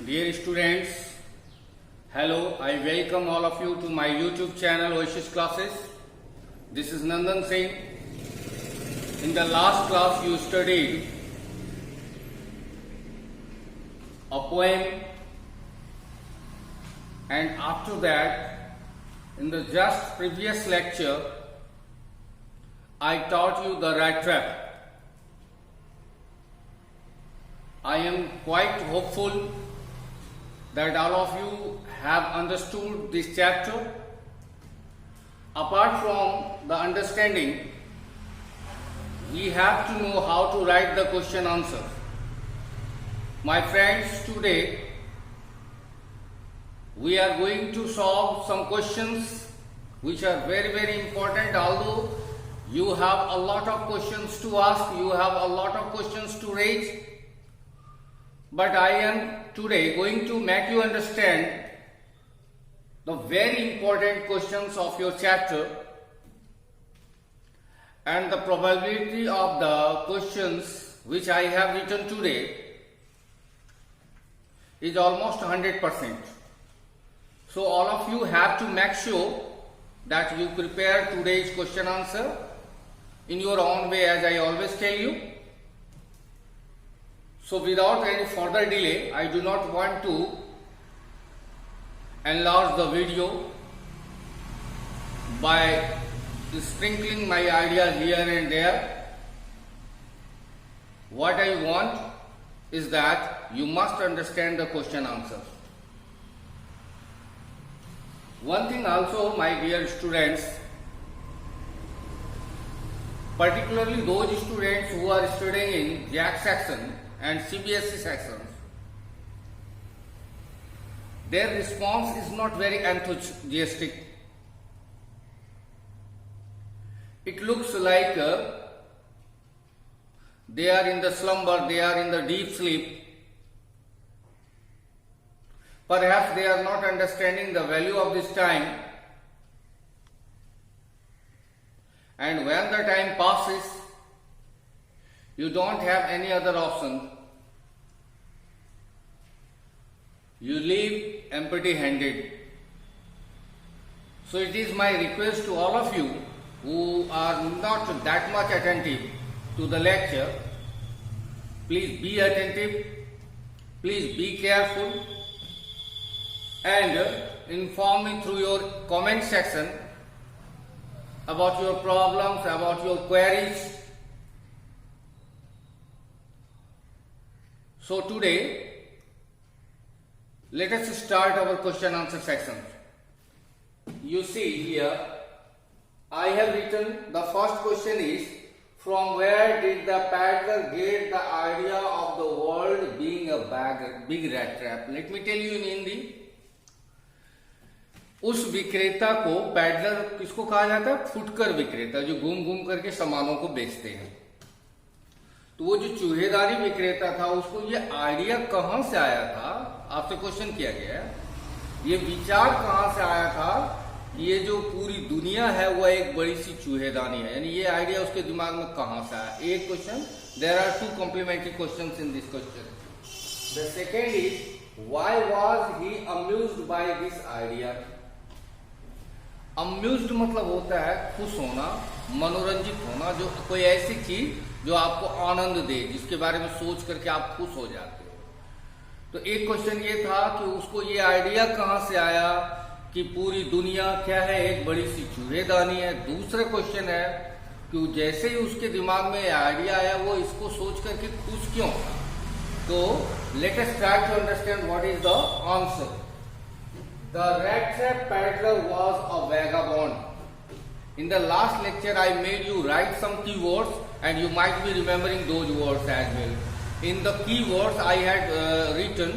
Dear students, hello, I welcome all of you to my YouTube channel Oasis Classes. This is Nandan Singh. In the last class you studied a poem, and after that in the just previous lecture I taught you the rat trap. I am quite hopeful that all of you have understood this chapter. Apart from the understanding, we have to know how to write the question answer. My friends, today we are going to solve some questions which are very important. Although you have a lot of questions to ask, you have a lot of questions to raise, but I am today going to make you understand the very important questions of your chapter, and the probability of the questions which I have written today is almost 100%. So all of you have to make sure that you prepare today's question answer in your own way, as I always tell you. So without any further delay, I do not want to enlarge the video by sprinkling my ideas here and there. What I want is that you must understand the question answer. One thing also, my dear students, particularly those students who are studying in JAC section and CBSE sections, their response is not very enthusiastic. It looks like they are in the slumber, they are in the deep sleep. Perhaps they are not understanding the value of this time, and when the time passes, you don't have any other option. You leave empty-handed. So it is my request to all of you who are not that much attentive to the lecture, please be attentive, please be careful, and inform me through your comment section about your problems, about your queries. So today, let us start our question answer section. You see here, I have written the first question is, from where did the paddler get the idea of the world being a big rat trap? Let me tell you in Hindi. उस विक्रेता को peddler किसको कहा जाता है? फुटकर विक्रेता, जो घूम घूम करके सामानों को बेचते हैं। तो वो जो चूहेदारी विक्रेता था, उसको ये आइडिया कहां से आया था? आपसे क्वेश्चन किया गया है, ये विचार कहां से आया था? ये जो पूरी दुनिया है वह एक बड़ी सी चूहेदानी है, यानी ये आइडिया उसके दिमाग में कहां से आया? एक question. There are two complementary questions in this question. The second is, why was he amused by this idea? Amused मतलब होता है खुश होना, मनोरंजित होना, जो कोई ऐसी चीज जो आपको आनंद दे, जिसके बारे में सोच करके आप खुश हो जाते हो. तो एक क्वेश्चन ये था कि उसको ये आइडिया कहां से आया कि पूरी दुनिया क्या है, एक बड़ी सी चूहेदानी है. दूसरा क्वेश्चन है कि जैसे ही उसके दिमाग में आइडिया आया, वो इसको सोच करके खुश क्यों था? तो let us try to understand what is the answer. The rat trap paddler was a vagabond. In the last lecture I made you write some keywords, and you might be remembering those words as well. In the keywords I had written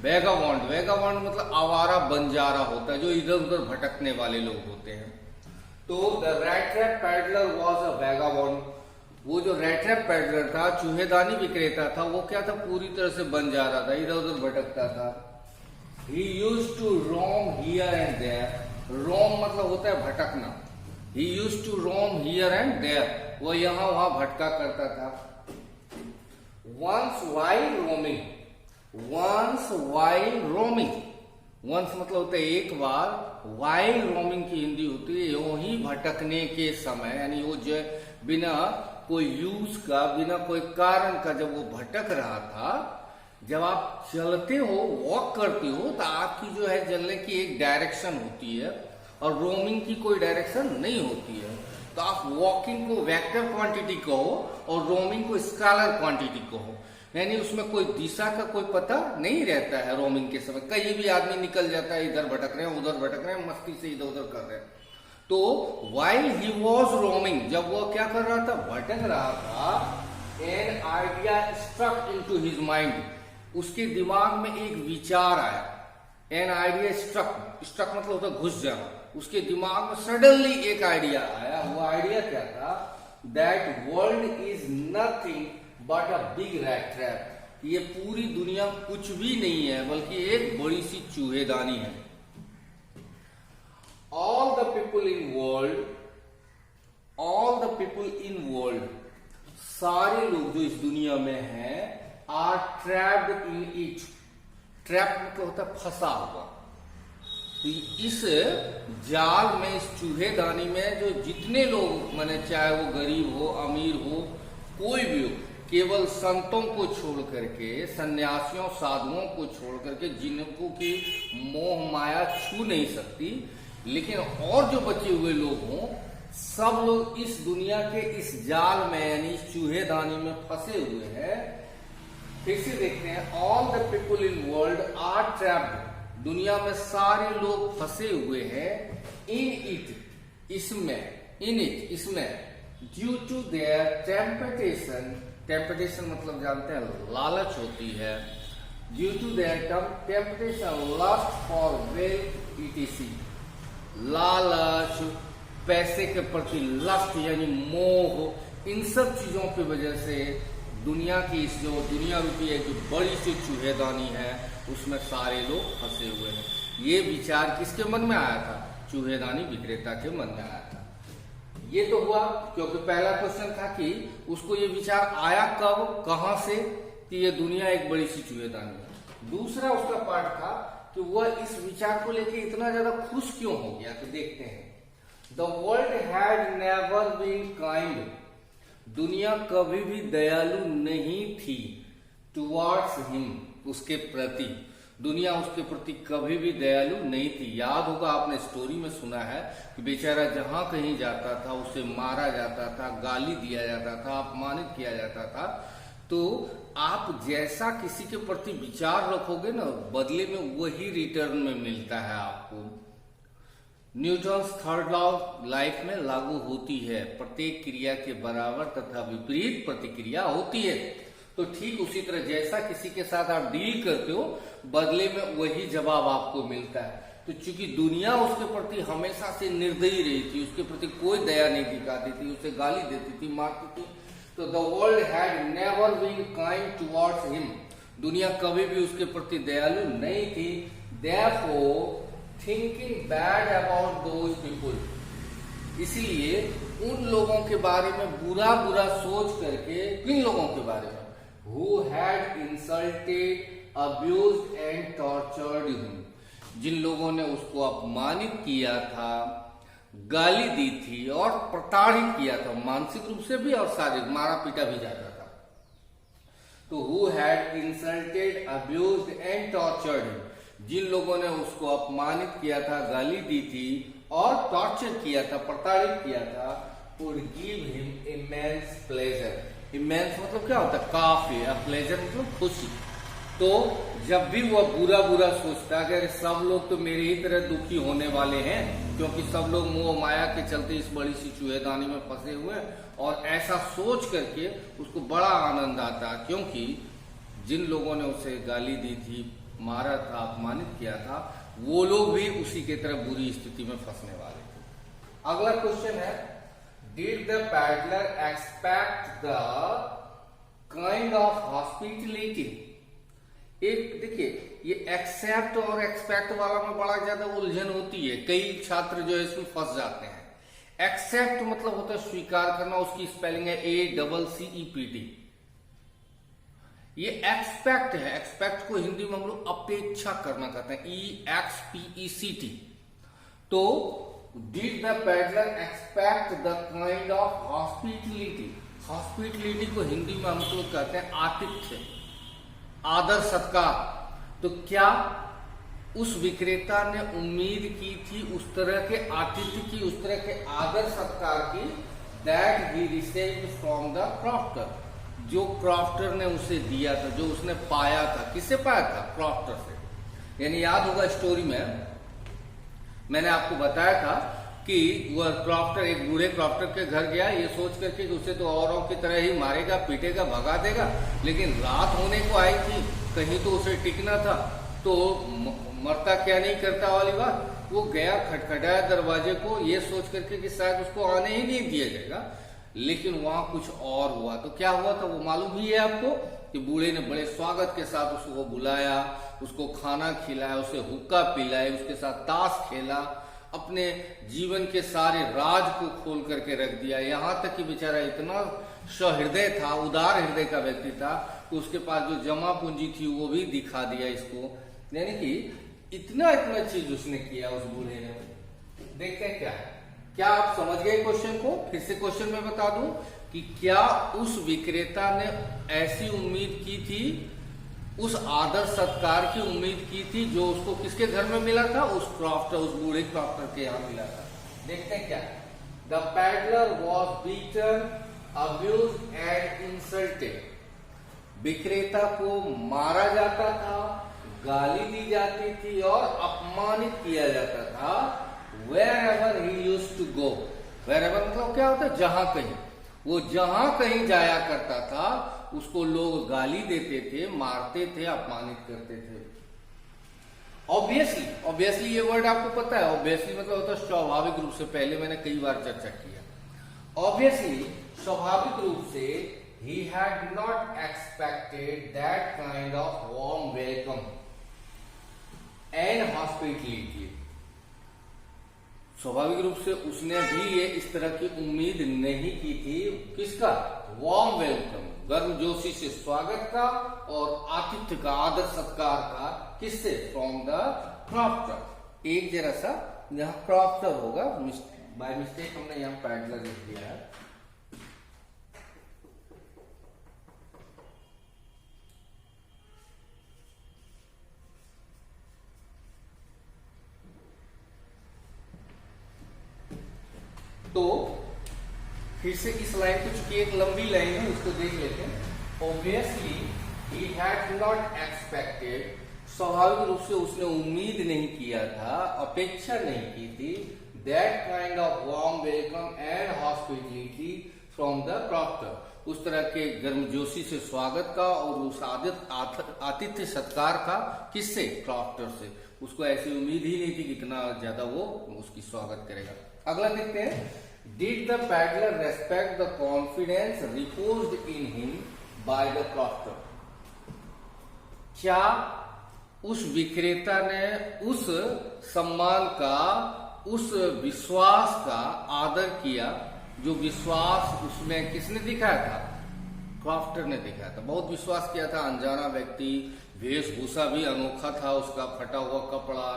vagabond. Vagabond मतलब आवारा बंजारा होता है, जो इधर उधर भटकने वाले लोग होते हैं. तो the rat trap paddler was a vagabond. वो जो rat trap paddler था, चूहेदानी विक्रेता था, वो क्या था? पूरी तरह से बंजारा था, इधर उधर भटकता था. He used to roam here and there. Roam मतलब होता है भटकना. He used to roam here and there. वो यहाँ वहां भटका करता था. Once while roaming, once while roaming, once मतलब होता है एक बार, वाइल रोमिंग की हिंदी होती है यूं ही भटकने के समय, यानी वो जो बिना कोई यूज का, बिना कोई कारण का जब वो भटक रहा था। जब आप चलते हो, वॉक करते हो, तो आपकी जो है चलने की एक डायरेक्शन होती है और रोमिंग की कोई डायरेक्शन नहीं होती है। तो आप वॉकिंग को वेक्टर क्वांटिटी कहो और रोमिंग को स्केलर क्वांटिटी कहो, यानी उसमें कोई दिशा का कोई पता नहीं रहता है। रोमिंग के समय कहीं भी आदमी निकल जाता है, इधर भटक रहे हैं, उधर भटक रहे हैं, मस्ती से इधर उधर कर रहे हैं। तो वाइल ही वॉज रोमिंग, जब वो क्या कर रहा था, भटक रहा था, an idea struck into his mind, उसके दिमाग में एक विचार आया। एन आइडिया स्ट्रक, स्ट्रक मतलब होता है घुस जाना, उसके दिमाग में सडनली एक आइडिया आया। वो आइडिया क्या था, that world is nothing but a big rat trap, ये पूरी दुनिया कुछ भी नहीं है बल्कि एक बड़ी सी चूहेदानी है। All the people in world, all the people in world, सारे लोग जो इस दुनिया में हैं, are trapped in it, trap मतलब होता है फंसा हुआ। तो इस जाल में, इस चूहेदानी में जो जितने लोग, माने चाहे वो गरीब हो, अमीर हो, कोई भी हो, केवल संतों को छोड़ करके, सन्यासियों साधुओं को छोड़ करके, जिनको की मोह माया छू नहीं सकती, लेकिन और जो बचे हुए लोग हों, सब लोग इस दुनिया के इस जाल में, यानी इस चूहेदानी में फंसे हुए हैं। फिर से देखते हैं, all the people in world are trapped, दुनिया में सारे लोग फंसे हुए हैं, इन इट, इसमें, इन इट, इसमें, due to their temptation, temptation मतलब जानते हैं लालच होती है, due to their temptation, lust for wealth etc, लालच, पैसे के प्रति लस्ट यानी मोह, इन सब चीजों की वजह से दुनिया की इस जो दुनिया रूपी एक जो बड़ी सी चूहेदानी है, उसमें सारे लोग फंसे हुए हैं। ये विचार किसके मन में आया था, चूहेदानी विक्रेता के मन में आया था। ये तो हुआ क्योंकि पहला क्वेश्चन था कि उसको ये विचार आया कब, कहां से, कि ये दुनिया एक बड़ी सी चूहेदानी है। दूसरा उसका पार्ट था कि वह इस विचार को लेकर इतना ज्यादा खुश क्यों हो गया। तो देखते हैं, the world had never been kind, दुनिया कभी भी दयालु नहीं थी, टुवर्ड्स हिम, उसके प्रति, दुनिया उसके प्रति कभी भी दयालु नहीं थी। याद होगा आपने स्टोरी में सुना है कि बेचारा जहां कहीं जाता था उसे मारा जाता था, गाली दिया जाता था, अपमानित किया जाता था। तो आप जैसा किसी के प्रति विचार रखोगे ना, बदले में वही रिटर्न में मिलता है आपको। न्यूटन्स थर्ड लॉ लाइफ में लागू होती है, प्रत्येक क्रिया के बराबर तथा विपरीत प्रतिक्रिया होती है। तो ठीक उसी तरह जैसा किसी के साथ आप डील करते हो, बदले में वही जवाब आपको मिलता है। तो चूंकि दुनिया उसके प्रति हमेशा से निर्दयी रही थी, उसके प्रति कोई दया नहीं दिखाती थी, उसे गाली देती थी, मारती थी, तो the world had never been kind towards him, दुनिया कभी भी उसके प्रति दयालु नहीं थी। Therefore thinking bad about those people, इसलिए उन लोगों के बारे में बुरा बुरा सोच करके, किन लोगों के बारे में, who had insulted, abused and tortured him, जिन लोगों ने उसको अपमानित किया था, गाली दी थी और प्रताड़ित किया था, मानसिक रूप से भी और शारीरिक, मारा पीटा भी जाता था। तो who had insulted, abused and tortured him, जिन लोगों ने उसको अपमानित किया था, गाली दी थी और टॉर्चर किया था, प्रताड़ित किया था, would give him immense pleasure, immense मतलब क्या होता है, काफी, प्लेजर मतलब खुशी। तो जब भी वह बुरा बुरा सोचता है कि सब लोग तो मेरे ही तरह दुखी होने वाले हैं, क्योंकि सब लोग मोह माया के चलते इस बड़ी सी चूहेदानी में फंसे हुए हैं, और ऐसा सोच करके उसको बड़ा आनंद आता, क्योंकि जिन लोगों ने उसे गाली दी थी, मारा था, अपमानित किया था, वो लोग भी उसी के तरह बुरी स्थिति में फंसने वाले थे। अगला क्वेश्चन है, Did the peddler expect the kind of hospitality? एक देखिए, ये एक्सेप्ट और एक्सपेक्ट वाला में बड़ा ज्यादा उलझन होती है, कई छात्र जो है इसमें फंस जाते हैं। एक्सेप्ट मतलब होता है स्वीकार करना, उसकी स्पेलिंग है ACCEPT। ये एक्सपेक्ट है। एक्सपेक्ट को हिंदी में हम लोग अपेक्षा करना कहते हैं, EXPECT। तो did the peddler expect the kind of hospitality. Hospitality को हिंदी में हम लोग कहते हैं आतिथ्य, आदर सत्कार। तो क्या उस विक्रेता ने उम्मीद की थी उस तरह के आतिथ्य की, उस तरह के आदर सत्कार की, that he received from the crofter, जो क्रॉफ्टर ने उसे दिया था, जो उसने पाया था। किससे पाया था? क्रॉफ्टर से। यानी याद होगा स्टोरी में मैंने आपको बताया था कि वह क्रॉफ्टर एक बूढ़े क्रॉफ्टर के घर गया ये सोच करके कि उसे तो औरों की तरह ही मारेगा, पीटेगा, भगा देगा। लेकिन रात होने को आई थी, कहीं तो उसे टिकना था, तो मरता क्या नहीं करता वाली बात। वो गया, खटखटाया दरवाजे को ये सोच करके कि शायद उसको आने ही नहीं दिया जाएगा। लेकिन वहां कुछ और हुआ। तो क्या हुआ था वो मालूम ही है आपको कि बूढ़े ने बड़े स्वागत के साथ उसको बुलाया, उसको खाना खिलाया, उसे हुक्का पिलाया, उसके साथ ताश खेला, अपने जीवन के सारे राज को खोल करके रख दिया। यहां तक कि बेचारा इतना सहृदय था, उदार हृदय का व्यक्ति था कि उसके पास जो जमा पूंजी थी वो भी दिखा दिया इसको। यानी कि इतना इतना चीज उसने किया उस बूढ़े ने। देखते हैं क्या है। क्या आप समझ गए क्वेश्चन को? फिर से क्वेश्चन में बता दूं कि क्या उस विक्रेता ने ऐसी उम्मीद की थी, उस आदर सत्कार की उम्मीद की थी जो उसको किसके घर में मिला था? उस क्रॉफ्टर, उस बूढ़े क्रॉफ्टर के यहां मिला था। देखते हैं क्या। The peddler was beaten, abused and insulted. विक्रेता को मारा जाता था, गाली दी जाती थी और अपमानित किया जाता था। Wherever he used to go, wherever मतलब क्या होता है? जहां कहीं। वो जहां कहीं जाया करता था उसको लोग गाली देते थे, मारते थे, अपमानित करते थे। ऑब्वियसली ये वर्ड आपको पता है। ऑब्वियसली मतलब होता है स्वाभाविक रूप से। पहले मैंने कई बार चर्चा किया। ऑब्वियसली स्वाभाविक रूप से he had not expected that kind of warm welcome and hospitality। स्वाभाविक रूप से उसने भी ये इस तरह की उम्मीद नहीं की थी। किसका? वार्म वेलकम, गर्मजोशी से स्वागत का और आतिथ्य का, आदर सत्कार का। किससे? From the crofter. एक जरा सा यहाँ क्रॉफ्टर होगा, बाय मिस्टेक हमने यहाँ पैडलर लिख दिया है। तो फिर से इस लाइन को, चूंकि एक लंबी लाइन है उसको देख लेते हैं। Obviously he had not expected, स्वाभाविक रूप से उसने उम्मीद नहीं किया था, अपेक्षा नहीं की थी, that kind of warm welcome and hospitality from the crofter, उस तरह के गर्मजोशी से स्वागत का और उस आतिथ्य सत्कार का। किससे? क्रॉफ्टर से। उसको ऐसी उम्मीद ही नहीं थी कि इतना ज्यादा वो उसकी स्वागत करेगा। अगला देखते हैं। Did the peddler respect the confidence reposed in him by the crofter. क्या उस विक्रेता ने उस सम्मान का, उस विश्वास का आदर किया जो विश्वास उसमें किसने दिखाया था? क्रॉफ्टर ने दिखाया था। बहुत विश्वास किया था। अनजाना व्यक्ति, वेशभूषा भी अनोखा था उसका, फटा हुआ कपड़ा,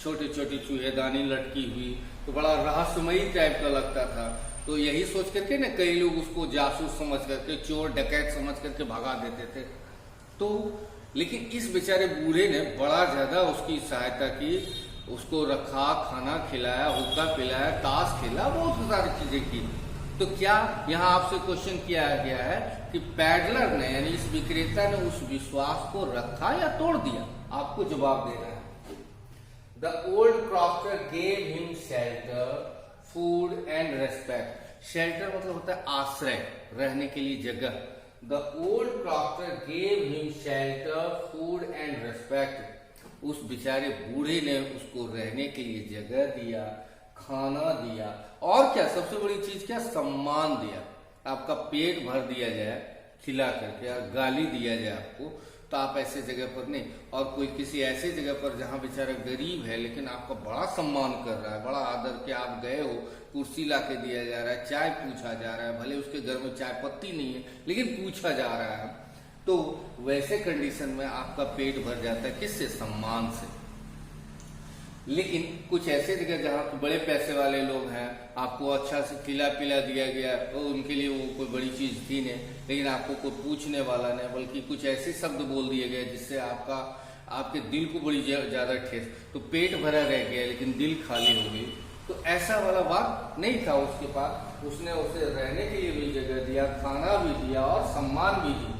छोटी छोटी चूहेदानी लटकी हुई, तो बड़ा रहस्यमयी टाइप का लगता था। तो यही सोच करके ना कई लोग उसको जासूस समझ करके, चोर डकैत समझ करके भगा देते थे। तो लेकिन इस बेचारे बूढ़े ने बड़ा ज्यादा उसकी सहायता की, उसको रखा, खाना खिलाया, हुक्का पिलाया, ताश खेला, बहुत सारी चीजें की। तो क्या यहाँ आपसे क्वेश्चन किया गया है कि पैडलर ने, यानी इस विक्रेता ने उस विश्वास को रखा या तोड़ दिया? आपको जवाब देना है। The old crofter gave him shelter, food and respect. Shelter मतलब होता है आश्रय, रहने के लिए जगह। The old crofter gave him shelter, food and respect. उस बेचारे बूढ़े ने उसको रहने के लिए जगह दिया, खाना दिया और क्या सबसे बड़ी चीज क्या? सम्मान दिया। आपका पेट भर दिया जाए खिला करके और गाली दिया जाए आपको, तो आप ऐसे जगह पर नहीं। और कोई किसी ऐसे जगह पर जहां बेचारा गरीब है लेकिन आपका बड़ा सम्मान कर रहा है, बड़ा आदर के आप गए हो, कुर्सी ला के दिया जा रहा है, चाय पूछा जा रहा है, भले उसके घर में चाय पत्ती नहीं है लेकिन पूछा जा रहा है, तो वैसे कंडीशन में आपका पेट भर जाता है, किससे? सम्मान से। लेकिन कुछ ऐसे जगह जहाँ बड़े पैसे वाले लोग हैं, आपको अच्छा से खिला पिला दिया गया, तो उनके लिए वो कोई बड़ी चीज थी नहीं, लेकिन आपको कोई पूछने वाला नहीं, बल्कि कुछ ऐसे शब्द बोल दिए गए जिससे आपके दिल को बड़ी ज्यादा ठेस, तो पेट भरा रह गया लेकिन दिल खाली हो गई। तो ऐसा वाला बात नहीं था उसके पास। उसने उसे रहने के लिए भी जगह दिया, खाना भी दिया और सम्मान भी दिया।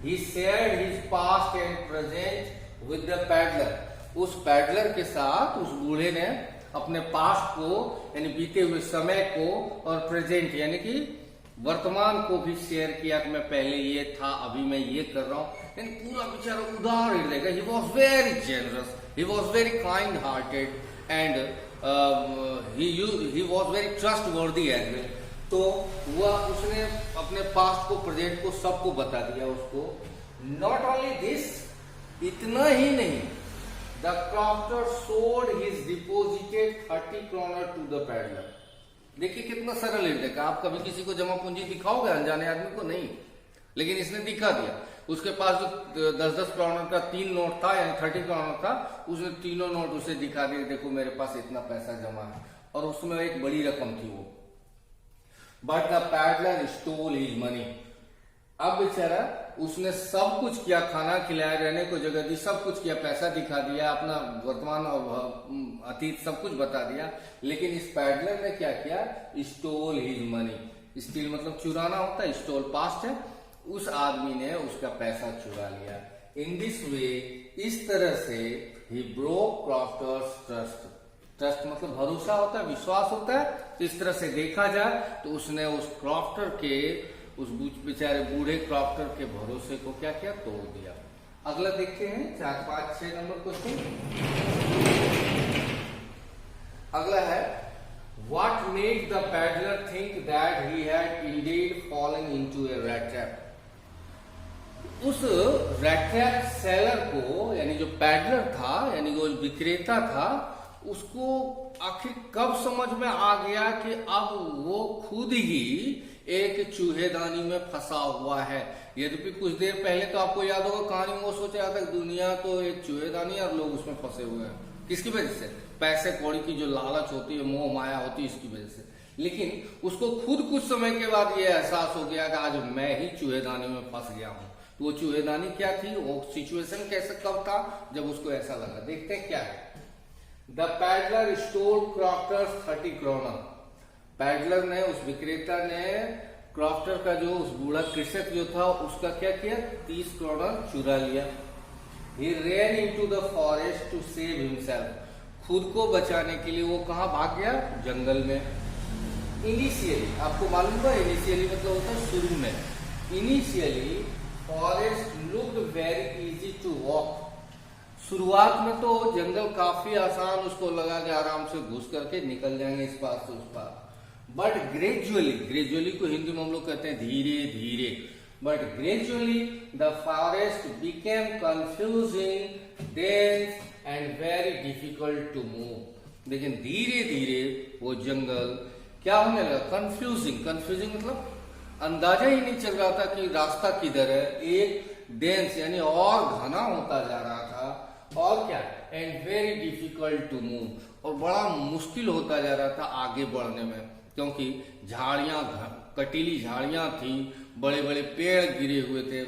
He shared his past and present with the peddler. उस पैडलर के साथ उस बूढ़े ने अपने पास्ट को यानी बीते हुए समय को और प्रेजेंट यानी कि वर्तमान को भी शेयर किया कि मैं पहले ये था, अभी मैं ये कर रहा हूँ। यानी पूरा बेचारा उदार हृदय का। He was very generous, he was very kind hearted and he was very trustworthy as well. तो उसने अपने पास्ट को प्रेजेंट को सबको बता दिया उसको। नॉट ओनली दिस, इतना ही नहीं, the crofter sold his deposited 30 kroner to the peddler. देखिए कितना सरल हृदय का। आप कभी किसी को जमा पूंजी दिखाओगे अनजाने आदमी को? नहीं, लेकिन इसने दिखा दिया। उसके पास जो 10-10 kroner का 3 नोट था यानी 30 kroner था, उसने तीनों नोट उसे दिखा दिए, देखो मेरे पास इतना पैसा जमा है, और उसमें एक बड़ी रकम थी वो। But the peddler stole his money. अब बेचारा उसने सब कुछ किया, खाना खिलाया, रहने को जगह दी, सब कुछ किया, पैसा दिखा दिया, अपना वर्तमान और अतीत सब कुछ बता दिया, लेकिन इस पैडलर ने क्या किया? Stall his money. स्टील मतलब चुराना होता है, स्टोल पास्ट है। उस आदमी ने उसका पैसा चुरा लिया। इन दिस वे, इस तरह से ही ब्रोक क्रॉफ्टर्स ट्रस्ट। ट्रस्ट मतलब भरोसा होता है, विश्वास होता है। तो इस तरह से देखा जाए तो उसने उस क्रॉफ्टर के, उस बेचारे बूढ़े क्रॉफ्टर के भरोसे को क्या किया? तोड़ दिया। अगला देखते हैं 4, 5, 6 नंबर क्वेश्चन। अगला है, what made the peddler think that he had Indeed fallen into A rat trap. उस रैट ट्रैप सेलर को, यानी जो पैडलर था, यानी वो विक्रेता था, उसको आखिर कब समझ में आ गया कि अब वो खुद ही एक चूहेदानी में फंसा हुआ है। यद्यपि कुछ देर पहले तो आपको याद होगा कहानी में वो सोच रहा था दुनिया तो एक चूहेदानी और लोग उसमें फंसे हुए हैं। किसकी वजह से? पैसे कौड़ी की जो लालच होती है, मोह माया होती है, इसकी वजह से। लेकिन उसको खुद कुछ समय के बाद ये एहसास हो गया कि आज मैं ही चूहेदानी में फंस गया हूं। तो वो चूहेदानी क्या थी? वो सिचुएशन कैसे, कब था जब उसको ऐसा लगा? देखते हैं क्या है। The peddler stole crofters 30 kroner। Peddler ने, उस विक्रेता ने क्रॉफ्टर का, जो उस बूढ़ा कृषक जो था, उसका क्या किया? 30 kroner चुरा लिया। He ran into the forest to save himself। खुद को बचाने के लिए वो कहाँ भाग गया? जंगल में। इनिशियली, आपको मालूम है इनिशियली मतलब होता है शुरू में। Initially forest looked very easy to walk. शुरुआत में तो जंगल काफी आसान उसको लगा कि आराम से घुस करके निकल जाएंगे इस पार से उस पार। बट ग्रेजुअली, ग्रेजुअली को हिंदी में हम लोग कहते हैं धीरे धीरे, but gradually the forest became confusing, dense and very difficult to move. लेकिन धीरे धीरे वो जंगल क्या होने लगा? कंफ्यूजिंग। कंफ्यूजिंग मतलब अंदाजा ही नहीं चल रहा था कि रास्ता किधर है। एक डेंस यानी और घना होता जा रहा था, और क्या? And very difficult to move, और बड़ा मुश्किल होता जा रहा था आगे बढ़ने में, क्योंकि झाड़ियां, कटीली झाड़ियां थी, बड़े बड़े पेड़ गिरे हुए थे,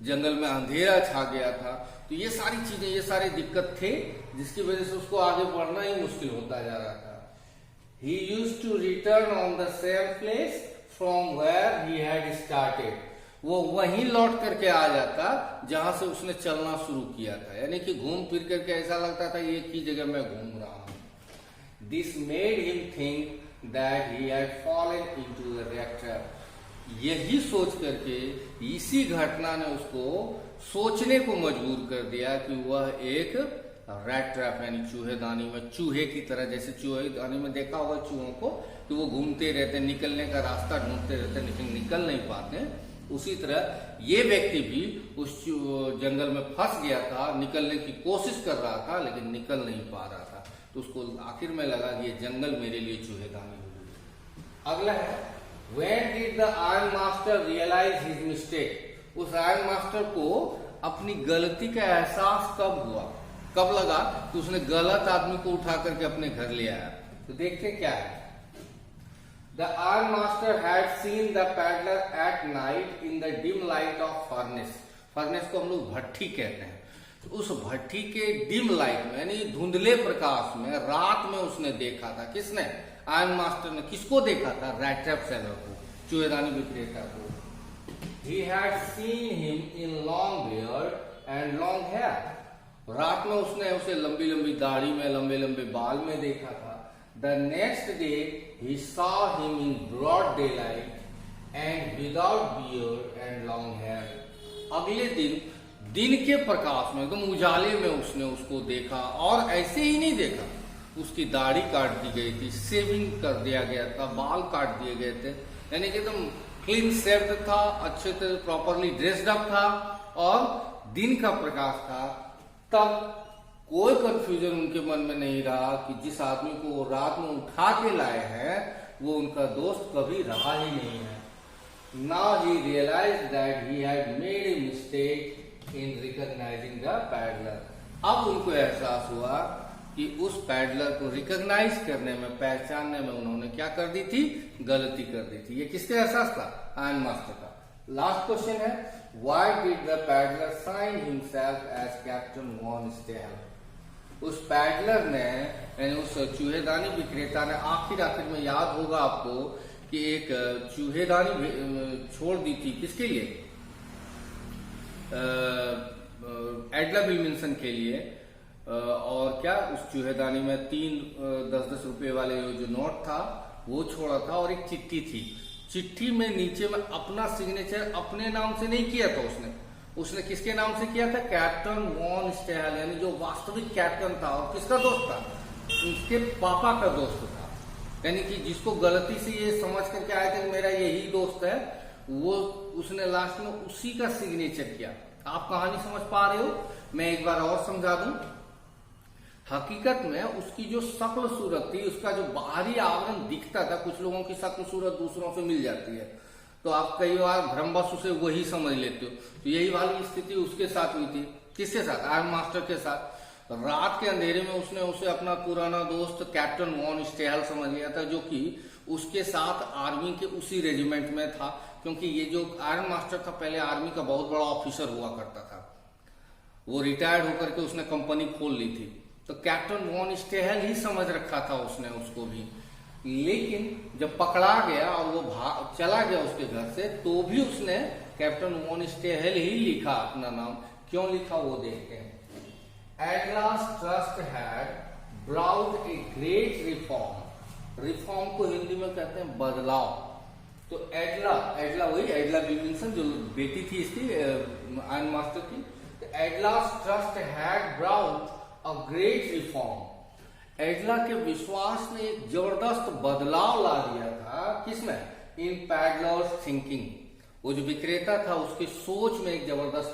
जंगल में अंधेरा छा गया था। तो ये सारी चीजें, ये सारे दिक्कत थे, जिसकी वजह से उसको आगे बढ़ना ही मुश्किल होता जा रहा था। He used to return on the same place from where he had started। वो वहीं लौट करके आ जाता जहां से उसने चलना शुरू किया था, यानी कि घूम फिर करके ऐसा लगता था एक ही जगह मैं घूम रहा हूं। This made him think that he had fallen into a rat trap. यही सोच करके, इसी घटना ने उसको सोचने को मजबूर कर दिया कि वह एक रैट ट्रैप यानी चूहेदानी में, चूहे की तरह, जैसे चूहेदानी में देखा होगा चूहों को कि वो घूमते रहते, निकलने का रास्ता ढूंढते रहते, लेकिन निकल नहीं पाते, उसी तरह ये व्यक्ति भी उस जंगल में फंस गया था, निकलने की कोशिश कर रहा था लेकिन निकल नहीं पा रहा था। तो उसको आखिर में लगा कि ये जंगल मेरे लिए चूहेदानी हो। अगला है, When did the iron master realize his mistake? उस आयरन मास्टर को अपनी गलती का एहसास कब हुआ, कब लगा कि उसने गलत आदमी को उठा करके अपने घर ले आया। तो देखते क्या है। The iron master had seen the peddler at night in the dim light of furnace. Furnace को हम लोग भट्ठी कहते हैं। तो उस भट्ठी के डिम लाइट में यानी धुंधले प्रकाश में रात में उसने देखा था। किसने? आयरन मास्टर ने। किसको देखा था? रैट ट्रैप सेलर को, चूहेदानी विक्रेता को। He had seen him in long beard and long hair. रात में उसने उसे लंबी लंबी दाढ़ी में, लंबे लंबे बाल में देखा था। The next day he saw him in broad daylight and without beard and long hair. अगले दिन के प्रकाश में, एकदम उजाले में उसने उसको देखा, और ऐसे ही नहीं देखा, उसकी दाढ़ी काट दी गई थी, शेविंग कर दिया गया था, बाल काट दिए गए थे, यानी कि एकदम क्लीन शेव्ड था, अच्छे से प्रॉपरली ड्रेस्ड अप था, और दिन का प्रकाश था। तब कोई कंफ्यूजन उनके मन में नहीं रहा कि जिस आदमी को वो रात में उठा के लाए हैं वो उनका दोस्त कभी रहा ही नहीं है। Now he realized that he had made a mistake in recognizing the paddler. अब उनको एहसास हुआ कि उस पैडलर को रिकॉग्नाइज करने में, पहचानने में उन्होंने क्या कर दी थी? गलती कर दी थी। ये किसका एहसास था? आयरन मास्टर का। लास्ट क्वेश्चन है, why did the peddler sign himself as Captain von Stahle? उस पैडलर ने, यानी उस चूहेदानी विक्रेता ने आखिर में, याद होगा आपको कि एक चूहेदानी छोड़ दी थी। किसके लिए? एडला विल्मिंसन के लिए। और क्या उस चूहेदानी में 3 10-10 रुपए वाले जो नोट था वो छोड़ा था, और एक चिट्ठी थी। चिट्ठी में नीचे में अपना सिग्नेचर अपने नाम से नहीं किया था उसने किसके नाम से किया था? कैप्टन वॉन स्टेल, यानी जो वास्तविक कैप्टन था। और किसका दोस्त था? उसके पापा का दोस्त था। यानी कि जिसको गलती से ये समझ करके आया था कि मेरा यही दोस्त है, वो उसने लास्ट में उसी का सिग्नेचर किया। आप कहानी समझ पा रहे हो? मैं एक बार और समझा दूं। हकीकत में उसकी जो शक्ल सूरत थी, उसका जो बाहरी आवरण दिखता था, कुछ लोगों की शक्ल सूरत दूसरों से मिल जाती है, तो आप कई बार भ्रमवश उसे वही समझ लेते हो। तो यही वाली स्थिति उसके साथ हुई थी। किसके साथ? आयरन मास्टर के साथ। रात के अंधेरे में उसने उसे अपना पुराना दोस्त कैप्टन वॉन स्टेल समझ लिया था, जो कि उसके साथ आर्मी के उसी रेजिमेंट में था। क्योंकि ये जो आयरन मास्टर था पहले आर्मी का बहुत बड़ा ऑफिसर हुआ करता था। वो रिटायर्ड होकर के उसने कंपनी खोल ली थी। तो कैप्टन वॉन स्टेल ही समझ रखा था उसने उसको भी। लेकिन जब पकड़ा गया और वो चला गया उसके घर से, तो भी उसने कैप्टन वॉन स्टेल ही लिखा अपना नाम। क्यों लिखा वो देखते हैं। At last trust had brought a great reform. Reform को हिंदी में कहते हैं बदलाव। तो एडला वही एडला विल्मिंसन जो बेटी थी इसकी आयरन मास्टर की। At last trust had brought a great reform. एडला के विश्वास ने एक जबरदस्त बदलाव ला दिया था। किसमें? इन पैडलर्स थिंकिंग। वो जो विक्रेता था उसकी सोच में एक जबरदस्त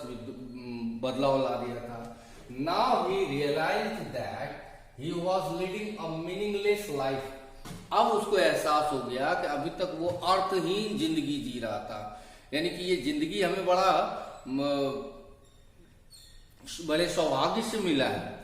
बदलाव ला दिया था। Now he realized that he was leading a meaningless life. अब उसको एहसास हो गया कि अभी तक वो अर्थहीन जिंदगी जी रहा था। यानी कि ये जिंदगी हमें बड़े सौभाग्य से मिला है।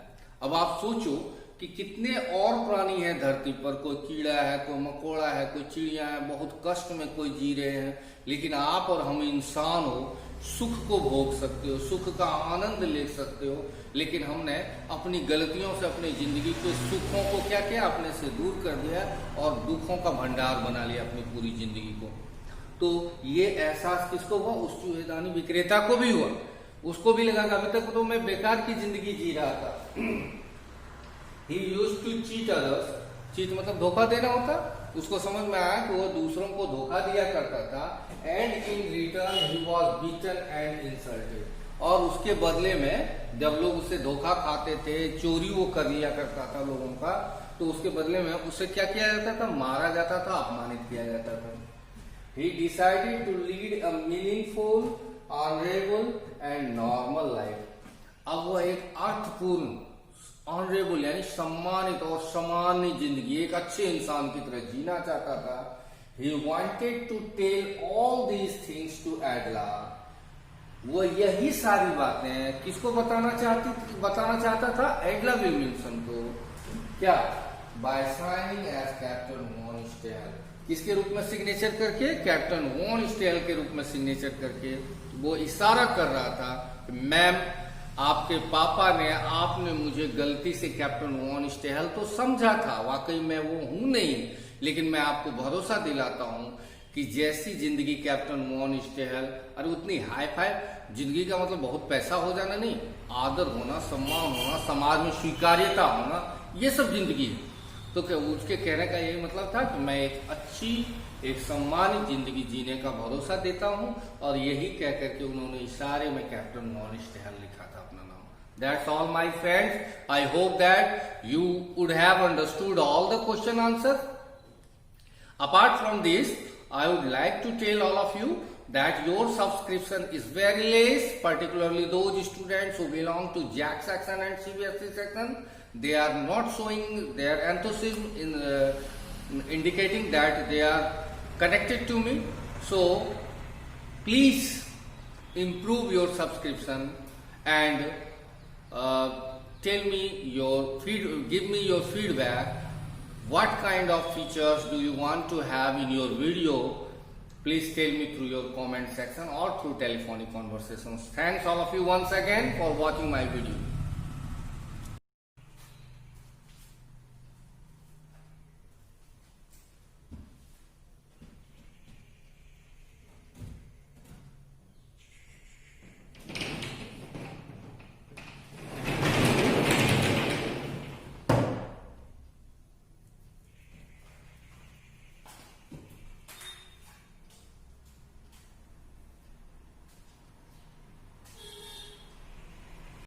अब आप सोचो कि कितने और प्राणी हैं धरती पर। कोई कीड़ा है, कोई मकोड़ा है, कोई चिड़िया है, बहुत कष्ट में कोई जी रहे हैं। लेकिन आप और हम इंसान हो, सुख को भोग सकते हो, सुख का आनंद ले सकते हो। लेकिन हमने अपनी गलतियों से अपनी जिंदगी के सुखों को क्या किया? अपने से दूर कर दिया और दुखों का भंडार बना लिया अपनी पूरी जिंदगी को। तो ये एहसास किसको हुआ? उस चूहेदानी विक्रेता को भी हुआ। उसको भी लगा कि अभी तक तो मैं बेकार की जिंदगी जी रहा था। He used to cheat others. Cheat मतलब धोखा देना होता। उसको समझ में आया कि वो दूसरों को धोखा दिया करता था। And in return he was beaten and insulted. और उसके बदले में जब लोग उससे धोखा खाते थे, चोरी वो कर लिया करता था लोगों का, तो उसके बदले में उससे क्या किया जाता था? मारा जाता था, अपमानित किया जाता था। He decided to lead a meaningful, honorable and normal life. अब वो एक अर्थपूर्ण, ऑनरेबल यानी सम्मानित और सामान्य जिंदगी, एक अच्छे इंसान की तरह जीना चाहता था। He wanted to tell all these things to Adla. वो यही सारी बातें किसको बताना चाहता था? एडला विल्मिंसन को। क्या? By signing as Captain von Stahle, किसके रूप में सिग्नेचर करके? कैप्टन वॉन स्टेल के रूप में सिग्नेचर करके वो इशारा कर रहा था कि मैम, आपके पापा ने, आपने मुझे गलती से कैप्टन वॉन स्टेल तो समझा था, वाकई मैं वो हूं नहीं, लेकिन मैं आपको भरोसा दिलाता हूं कि जैसी जिंदगी कैप्टन वॉन स्टेल, अरे उतनी हाई फाई जिंदगी का मतलब बहुत पैसा हो जाना नहीं, आदर होना, सम्मान होना, समाज में स्वीकार्यता होना, ये सब जिंदगी है। तो क्या उसके कहने का यही मतलब था कि मैं एक अच्छी, एक सम्मानित जिंदगी जीने का भरोसा देता हूं, और यही कह करके उन्होंने इशारे में कैप्टन वॉन स्टेल लिखा था अपना नाम। That's all my friends. I hope that you would have understood all the question answer. Apart from this, I would like to tell all of you that your subscription is very less, particularly those students who belong to JAC section and CBSE section. They are not showing their enthusiasm in indicating that they are connected to me. So please improve your subscription and tell me give me your feedback. What kind of features do you want to have in your video? Please tell me through your comment section or through telephonic conversations. Thanks all of you once again for watching my video.